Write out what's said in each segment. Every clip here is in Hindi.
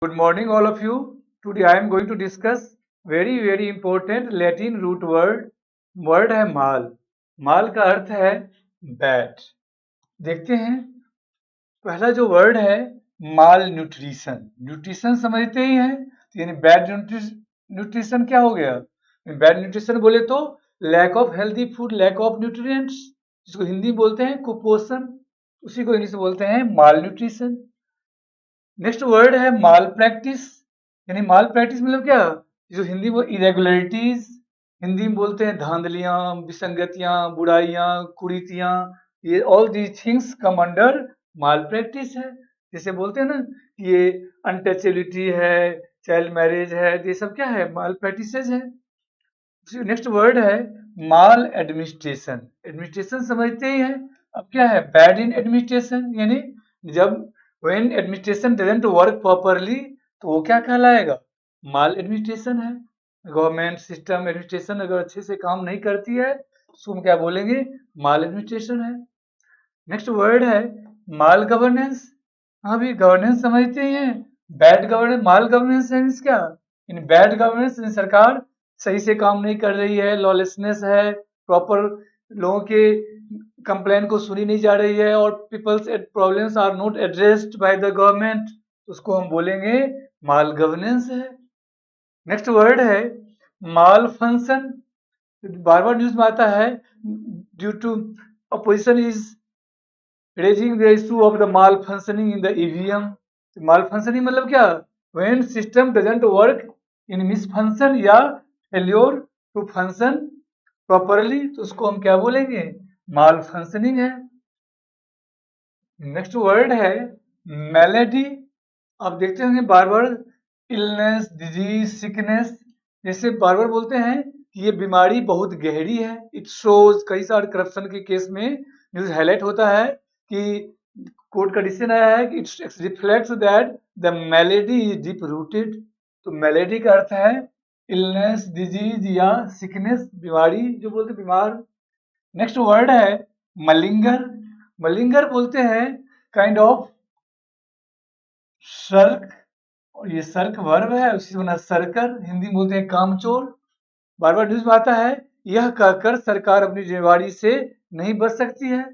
Good morning, all of you. Today I am going to discuss very important Latin root word है माल। माल का अर्थ है बैट। देखते हैं पहला जो वर्ड है माल न्यूट्रिशन। न्यूट्रिशन समझते ही हैं, तो यानी बैड न्यूट्रिशन क्या हो गया? बैड न्यूट्रिशन बोले तो lack of healthy food, lack of nutrients, जिसको हिंदी में बोलते हैं कुपोषण, उसी को इंग्लिश में बोलते हैं माल न्यूट्रिशन। नेक्स्ट वर्ड है माल प्रैक्टिस। यानी माल प्रैक्टिस मतलब क्या? जो हिंदी में इरेगुलरिटीज, हिंदी में बोलते हैं धांधलियां, विसंगतियां, बुराइयां, कुरीतियां, ये all these things come under mall practice है। जैसे बोलते हैं ना कि ये अनटचेबिलिटी है, चाइल्ड मैरिज है, ये सब क्या है? माल प्रैक्टिसेज है। नेक्स्ट वर्ड है माल एडमिनिस्ट्रेशन। एडमिनिस्ट्रेशन समझते ही हैं। अब क्या है? बैड इन एडमिनिस्ट्रेशन, यानी जब when administration doesn't work properly, तो वो क्या कहलाएगा? माल एडमिनिस्ट्रेशन है। गवर्नमेंट सिस्टम एडमिनिस्ट्रेशन अगर अच्छे से काम नहीं करती है, उसको हम क्या बोलेंगे? माल एडमिनिस्ट्रेशन है। नेक्स्ट वर्ड है माल गवर्नेंस। हाँ भी गवर्नेंस समझते ही हैं। बैड गवर्नेंस, माल गवर्नेंस मीन्स क्या? इन बैड गवर्नेंस सरकार सही से काम नहीं कर रही है, लॉलेसनेस है, प्रॉपर लोगों के कंप्लेन को सुनी नहीं जा रही है, और people's problems are not addressed by the government, उसको हम बोलेंगे माल गवर्नेंस है। नेक्स्ट वर्ड है माल फंक्शन। बार बार न्यूज में आता है, due to opposition is raising the issue of the malfunctioning in the EVM. Malfunctioning मतलब क्या? When system doesn't work in misfunction या failure to function properly, तो उसको हम क्या बोलेंगे? malfunctioning है। नेक्स्ट वर्ड है मेलेडी। आप देखते होंगे बार बार इलनेस, डिजीज, सिकनेस, जैसे बार बार बोलते हैं कि ये बीमारी बहुत गहरी है। इट शोज, कई सारे करप्शन के केस में न्यूज हाईलाइट होता है कि कोर्ट का डिसीजन आया है कि it's reflects that the melody is deep rooted. तो मेलेडी का अर्थ है इलनेस, डिजीज या सिकनेस, बीमारी, जो बोलते बीमार। नेक्स्ट वर्ड है मलिंगर। मलिंगर बोलते हैं काइंड ऑफ सर्क, और ये सर्क वर्ब है, उसी से बना सर्कर। हिंदी में बोलते हैं कामचोर। बार बार न्यूज में आता है, यह कहकर सरकार अपनी जिम्मेवारी से नहीं बच सकती है।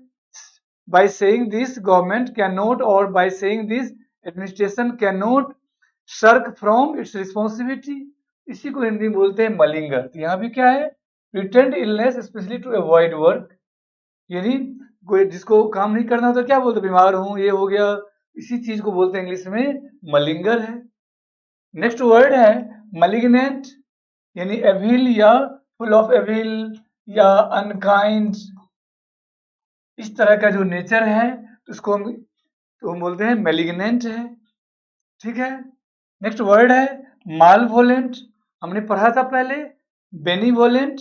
By saying this government can not, और by saying this administration can not shirk from its responsibility. इसी को हिंदी में बोलते हैं मलिंगर। तो यहाँ भी क्या है? Pretend illness specially to avoid work, यानी कोई जिसको काम नहीं करना होता क्या बोलते? बीमार हूं, ये हो गया, इसी चीज को बोलते हैं इंग्लिश में मलिंगर है। नेक्स्ट वर्ड है मलिग्नेंट, यानी एविल या फुल ऑफ एविल या अनकाइंड, इस तरह का जो नेचर है, तो उसको हम बोलते हैं मेलिग्नेंट है। ठीक है। नेक्स्ट वर्ड है मालवोलेंट। हमने पढ़ा था पहले बेनीवोलेंट,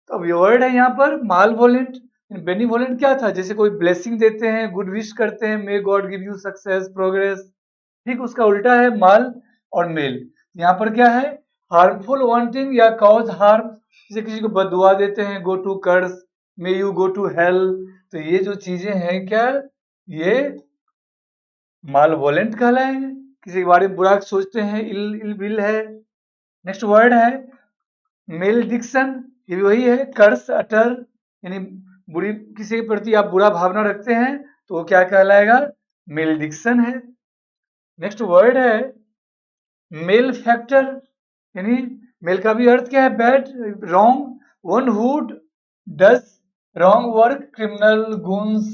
तो अब ये वर्ड है यहाँ पर मालवोलेंट। बेनीवोलेंट क्या था? जैसे कोई ब्लेसिंग देते हैं, गुड विश करते हैं, may God give you success, progress. ठीक उसका उल्टा है माल और मेल। यहाँ पर क्या है? हार्मफुल वांटिंग या कॉज हार्म, जैसे किसी को बददुआ देते हैं, go to curse, may you go to hell. तो ये जो चीजें हैं क्या, ये मालवोलेंट कहलाएंगे। किसी के बारे में बुरा सोचते हैं, इल विल है। नेक्स्ट वर्ड है मेलडिक्शन। ये भी वही है, कर्स अटर, यानी बुरी, किसी के प्रति आप बुरा भावना रखते हैं तो वो क्या कहलाएगा? मेलडिक्शन है। नेक्स्ट वर्ड है मेल फैक्टर, यानी मेल का भी अर्थ क्या है? Bad, wrong, one who does wrong work, criminal, goons,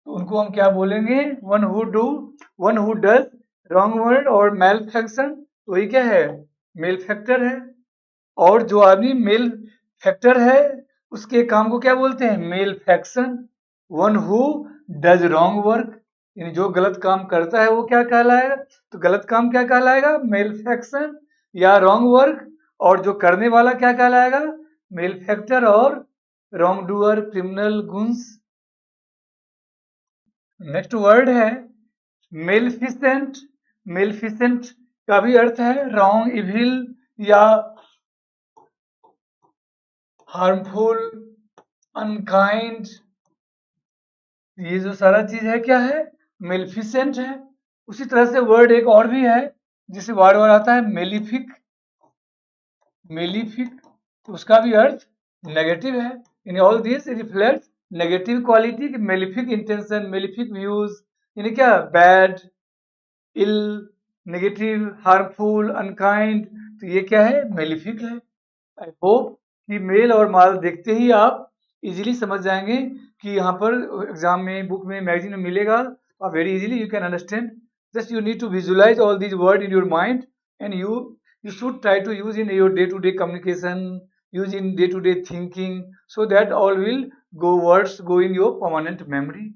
तो उनको हम क्या बोलेंगे? One who does wrong word और मेल फैक्शन, तो वही क्या है? मेल फैक्टर है। और जो आदमी मेल फैक्टर है, उसके काम को क्या बोलते हैं? Malefaction. One who does wrong work, यानी जो गलत काम करता है वो क्या कहलाएगा? तो गलत काम क्या कहलाएगा? मेल फैक्शन या रॉन्ग वर्क। और जो करने वाला क्या कहलाएगा? मेल फैक्टर और wrongdoer, criminal, goons. Next word है मेलफिसेंट। मेलफिसेंट का भी अर्थ है रॉन्ग, इविल या हार्मफुल, अनकाइंड। ये जो सारा चीज है क्या है? मेलफिसेंट है। उसी तरह से वर्ड एक और भी है जिससे वर्ड और आता है मेलिफिक, मेलिफिक, तो उसका भी अर्थ नेगेटिव है। In all this reflect negative quality, malefic intention, malefic views, यानी क्या, बैड, इल, नेगेटिव, हार्मफुल, अनकाइंड, तो ये क्या है, मेलिफिक है। आई होप कि मेल और माल देखते ही आप इजीली समझ जाएंगे कि यहाँ पर एग्जाम में, बुक में, मैगजीन में मिलेगा, आप very easily you can understand. Just you need to visualize all these word in your mind and you should try to use in your day-to-day communication, use in day-to-day thinking, so that all will go words go in your permanent memory.